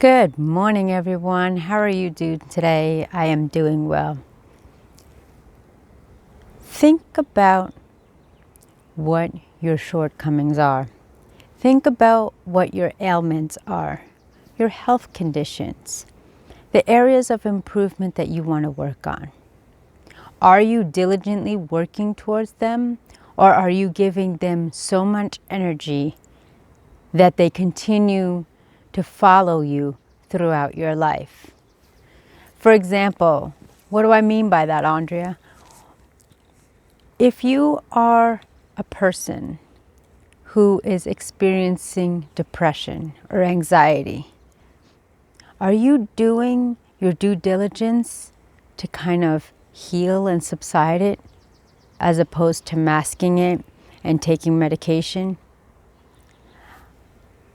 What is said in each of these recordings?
Good morning, everyone. How are you doing today? I am doing well. Think about what your shortcomings are. Think about what your ailments are, your health conditions, the areas of improvement that you want to work on. Are you diligently working towards them, or are you giving them so much energy that they continue to follow you throughout your life? For example, what do I mean by that, Andrea? If you are a person who is experiencing depression or anxiety, are you doing your due diligence to kind of heal and subside it as opposed to masking it and taking medication?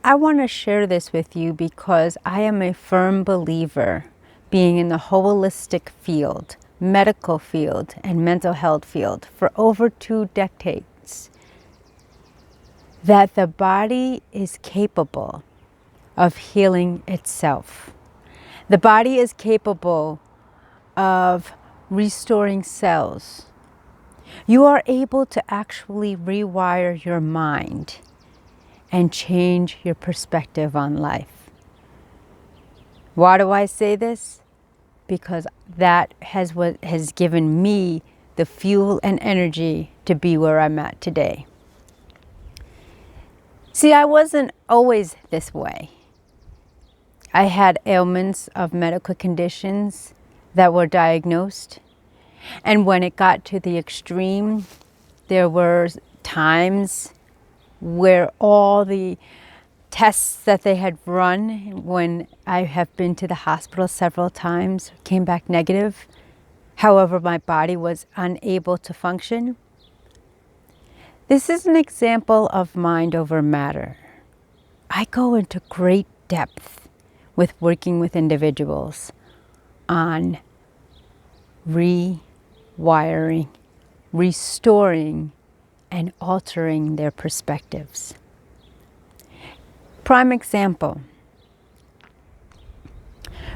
I want to share this with you because I am a firm believer, being in the holistic field, medical field, and mental health field for over 2 decades, that the body is capable of healing itself. The body is capable of restoring cells. You are able to actually rewire your mind and change your perspective on life. Why do I say this? Because that has what has given me the fuel and energy to be where I'm at today. See, I wasn't always this way. I had ailments of medical conditions that were diagnosed. And when it got to the extreme, there were times where all the tests that they had run, when I have been to the hospital several times, came back negative. However, my body was unable to function. This is an example of mind over matter. I go into great depth with working with individuals on rewiring, restoring, and altering their perspectives. Prime example.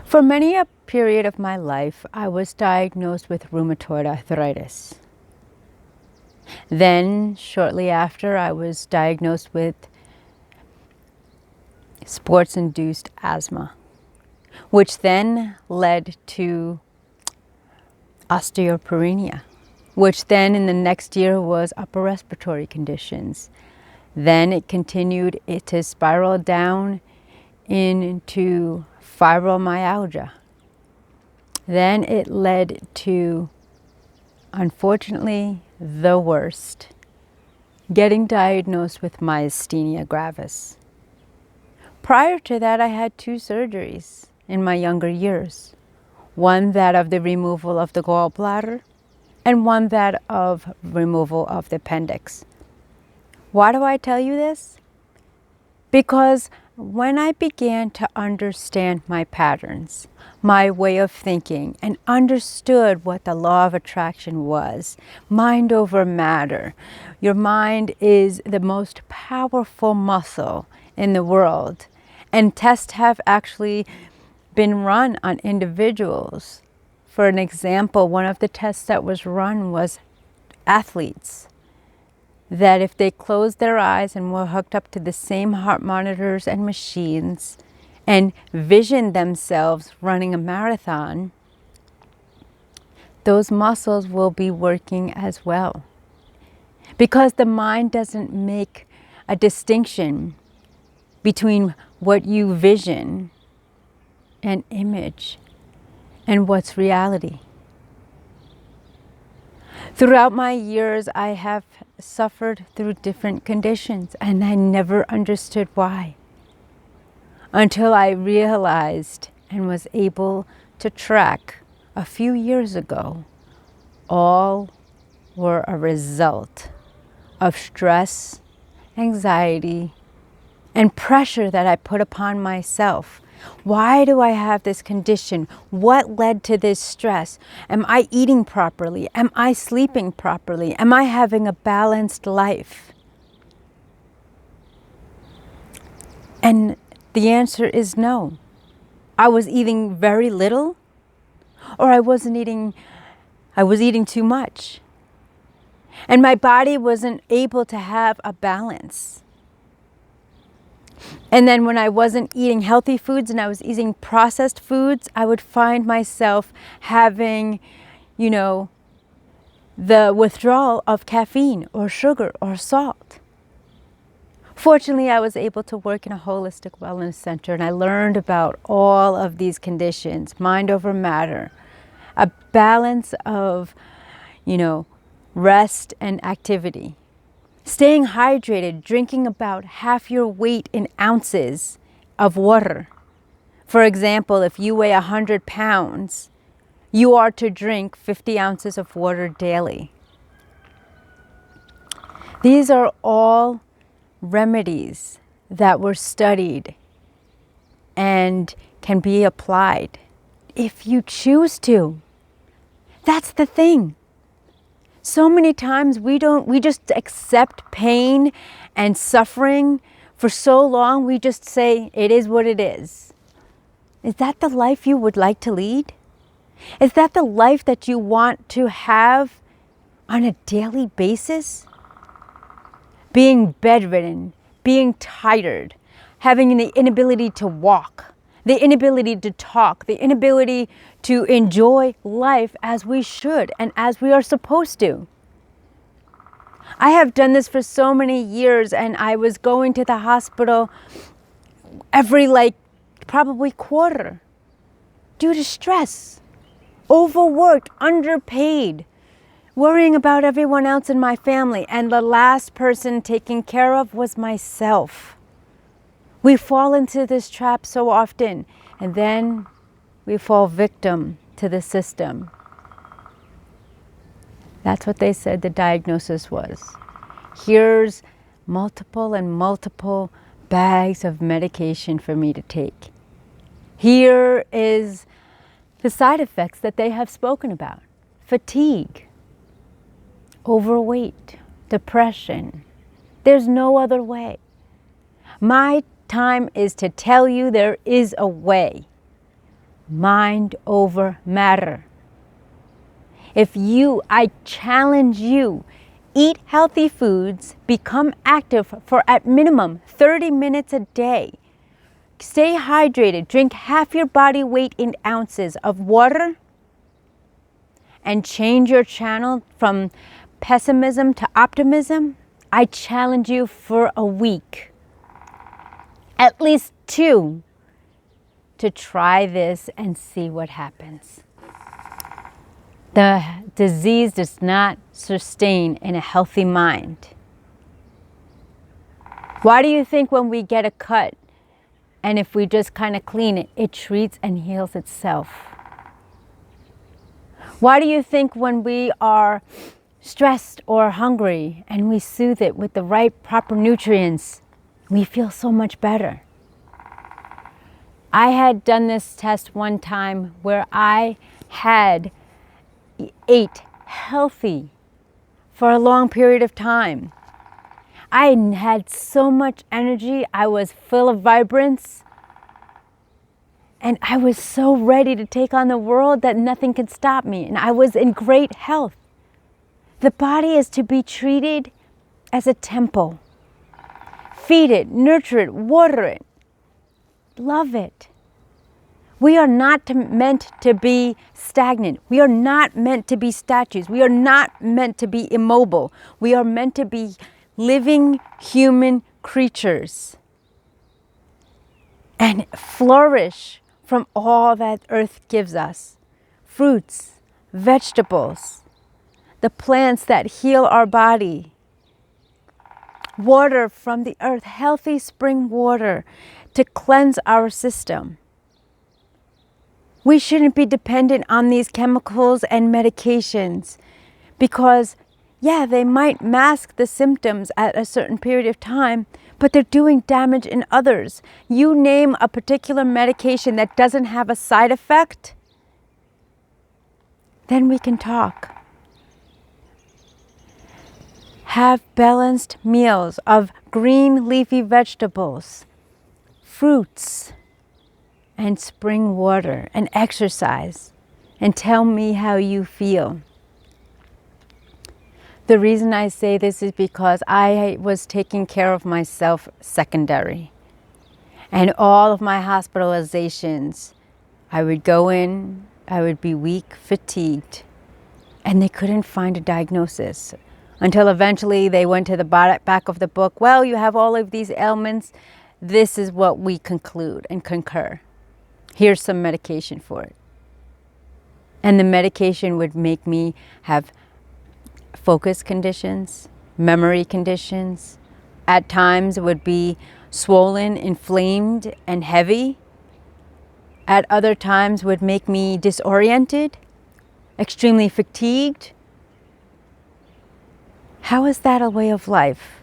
For many a period of my life, I was diagnosed with rheumatoid arthritis. Then, shortly after, I was diagnosed with sports-induced asthma, which then led to osteopenia, which then in the next year was upper respiratory conditions. Then it continued to spiral down into fibromyalgia. Then it led to, unfortunately, the worst, getting diagnosed with myasthenia gravis. Prior to that, I had 2 surgeries in my younger years. One that of the removal of the gallbladder, and one that of removal of the appendix. Why do I tell you this? Because when I began to understand my patterns, my way of thinking, and understood what the law of attraction was, mind over matter. Your mind is the most powerful muscle in the world, and tests have actually been run on individuals. For an example, one of the tests that was run was athletes, that if they closed their eyes and were hooked up to the same heart monitors and machines and visioned themselves running a marathon, those muscles will be working as well. Because the mind doesn't make a distinction between what you vision and image and what's reality. Throughout my years, I have suffered through different conditions, and I never understood why. Until I realized and was able to track a few years ago, all were a result of stress, anxiety, and pressure that I put upon myself. Why do I have this condition? What led to this stress? Am I eating properly? Am I sleeping properly? Am I having a balanced life? And the answer is no. I was eating very little, or I was eating too much. And my body wasn't able to have a balance. And then when I wasn't eating healthy foods and I was eating processed foods, I would find myself having, the withdrawal of caffeine or sugar or salt. Fortunately, I was able to work in a holistic wellness center, and I learned about all of these conditions, mind over matter, a balance of, rest and activity. Staying hydrated, drinking about half your weight in ounces of water. For example, if you weigh 100 pounds, you are to drink 50 ounces of water daily. These are all remedies that were studied and can be applied if you choose to. That's the thing. So many times we just accept pain and suffering for so long. We just say it is what it is. Is that the life you would like to lead? Is that the life that you want to have on a daily basis? Being bedridden, being tired, having the inability to walk, the inability to talk, the inability to enjoy life as we should and as we are supposed to. I have done this for so many years, and I was going to the hospital every probably quarter due to stress, overworked, underpaid, worrying about everyone else in my family, and the last person taken care of was myself. We fall into this trap so often, and then we fall victim to the system. That's what they said the diagnosis was. Here's multiple and multiple bags of medication for me to take. Here is the side effects that they have spoken about. Fatigue, overweight, depression. There's no other way. My time is to tell you there is a way. Mind over matter. I challenge you, eat healthy foods, become active for at minimum 30 minutes a day. Stay hydrated, drink half your body weight in ounces of water, and change your channel from pessimism to optimism. I challenge you for a week, at least 2, to try this and see what happens. The disease does not sustain in a healthy mind. Why do you think when we get a cut, and if we just kind of clean it, it treats and heals itself? Why do you think when we are stressed or hungry and we soothe it with the right proper nutrients, we feel so much better? I had done this test one time where I had ate healthy for a long period of time. I had so much energy. I was full of vibrance. And I was so ready to take on the world that nothing could stop me. And I was in great health. The body is to be treated as a temple. Feed it, nurture it, water it, love it. We are not meant to be stagnant. We are not meant to be statues. We are not meant to be immobile. We are meant to be living human creatures and flourish from all that earth gives us. Fruits, vegetables, the plants that heal our body, water from the earth, healthy spring water to cleanse our system. We shouldn't be dependent on these chemicals and medications because, yeah, they might mask the symptoms at a certain period of time, but they're doing damage in others. You name a particular medication that doesn't have a side effect, then we can talk. Have balanced meals of green leafy vegetables, fruits, and spring water and exercise and tell me how you feel. The reason I say this is because I was taking care of myself secondary. And all of my hospitalizations, I would go in, I would be weak, fatigued, and they couldn't find a diagnosis until eventually they went to the back of the book. Well, you have all of these ailments. This is what we conclude and concur. Here's some medication for it. And the medication would make me have focus conditions, memory conditions. At times it would be swollen, inflamed, and heavy. At other times would make me disoriented, extremely fatigued. How is that a way of life?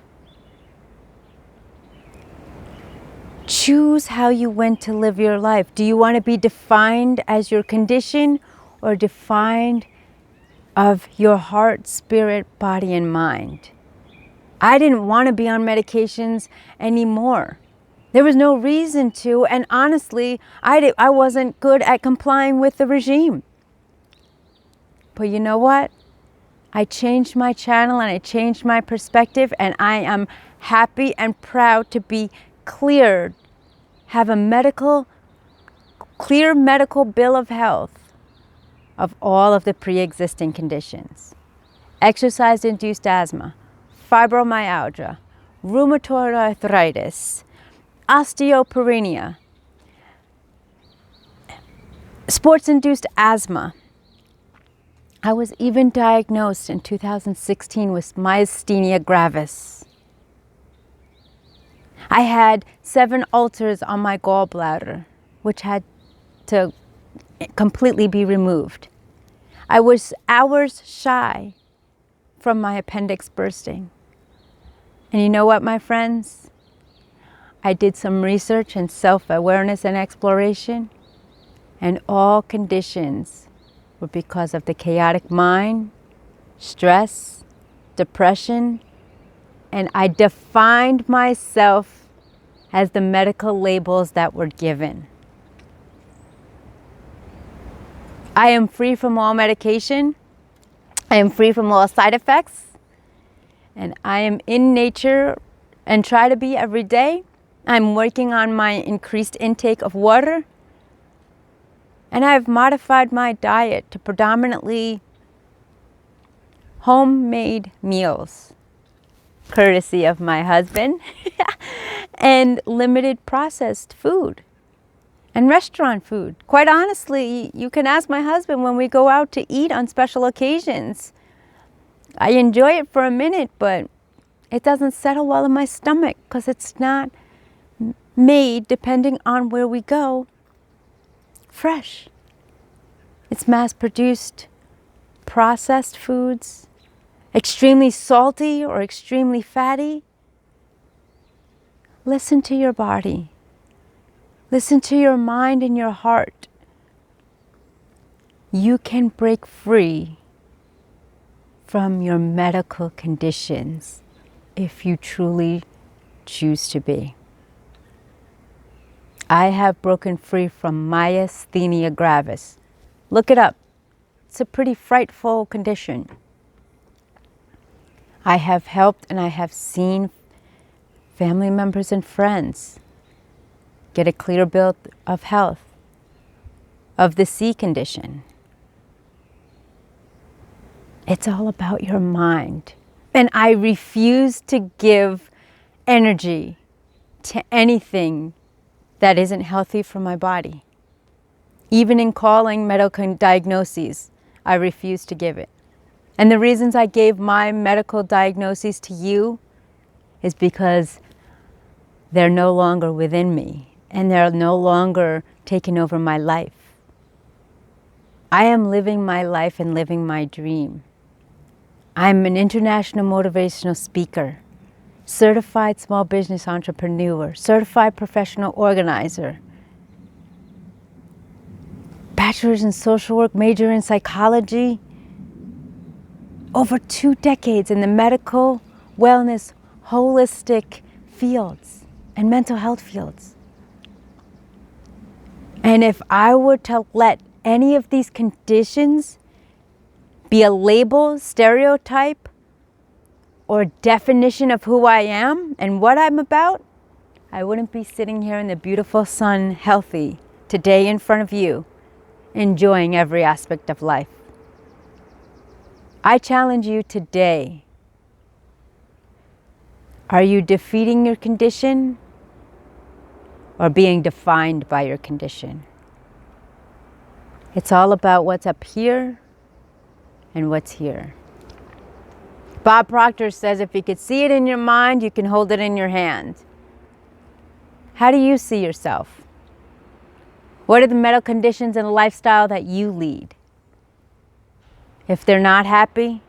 Choose how you want to live your life. Do you want to be defined as your condition or defined of your heart, spirit, body, and mind? I didn't want to be on medications anymore. There was no reason to, and honestly, I wasn't good at complying with the regime. But you know what? I changed my channel and I changed my perspective, and I am happy and proud to be cleared, have a clear medical bill of health of all of the pre-existing conditions. Exercise-induced asthma, fibromyalgia, rheumatoid arthritis, osteoporonia, sports-induced asthma. I was even diagnosed in 2016 with myasthenia gravis. I had 7 ulcers on my gallbladder, which had to completely be removed. I was hours shy from my appendix bursting. And you know what, my friends? I did some research and self-awareness and exploration, and all conditions were because of the chaotic mind, stress, depression, and I defined myself as the medical labels that were given. I am free from all medication. I am free from all side effects. And I am in nature and try to be every day. I'm working on my increased intake of water. And I've modified my diet to predominantly homemade meals, courtesy of my husband, and limited processed food and restaurant food. Quite honestly, you can ask my husband when we go out to eat on special occasions. I enjoy it for a minute, but it doesn't settle well in my stomach because it's not made, depending on where we go, fresh. It's mass-produced, processed foods, extremely salty or extremely fatty. Listen to your body. Listen to your mind and your heart. You can break free from your medical conditions if you truly choose to be. I have broken free from myasthenia gravis. Look it up. It's a pretty frightful condition. I have helped and I have seen family members and friends get a clear bill of health of the C condition. It's all about your mind. And I refuse to give energy to anything that isn't healthy for my body. Even in calling medical diagnoses, I refuse to give it. And the reasons I gave my medical diagnoses to you is because they're no longer within me and they're no longer taking over my life. I am living my life and living my dream. I'm an international motivational speaker, certified small business entrepreneur, certified professional organizer, bachelor's in social work, major in psychology, over 2 decades in the medical, wellness, holistic fields and mental health fields. And if I were to let any of these conditions be a label, stereotype, or definition of who I am and what I'm about, I wouldn't be sitting here in the beautiful sun, healthy, today in front of you, enjoying every aspect of life. I challenge you today. Are you defeating your condition or being defined by your condition? It's all about what's up here and what's here. Bob Proctor says if you could see it in your mind, you can hold it in your hand. How do you see yourself? What are the mental conditions and the lifestyle that you lead? If they're not happy,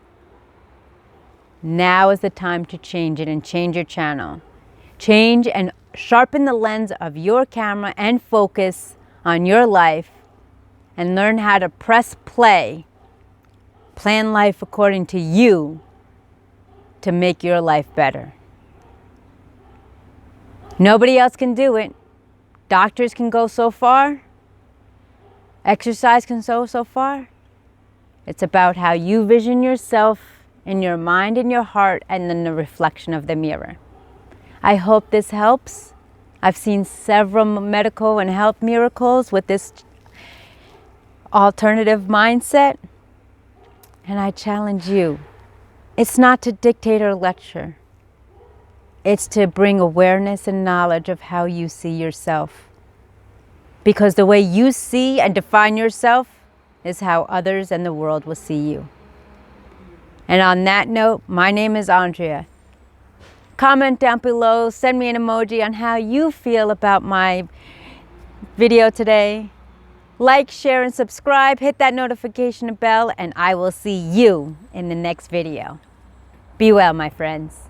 now is the time to change it and change your channel. Change and sharpen the lens of your camera and focus on your life and learn how to press play. Plan life according to you to make your life better. Nobody else can do it. Doctors can go so far. Exercise can go so far. It's about how you vision yourself in your mind and your heart and then the reflection of the mirror. I hope this helps. I've seen several medical and health miracles with this alternative mindset. And I challenge you. It's not to dictate or lecture. It's to bring awareness and knowledge of how you see yourself. Because the way you see and define yourself is how others and the world will see you. And on that note, my name is Andrea. Comment down below, send me an emoji on how you feel about my video today. Like, share, and subscribe. Hit that notification bell, and I will see you in the next video. Be well, my friends.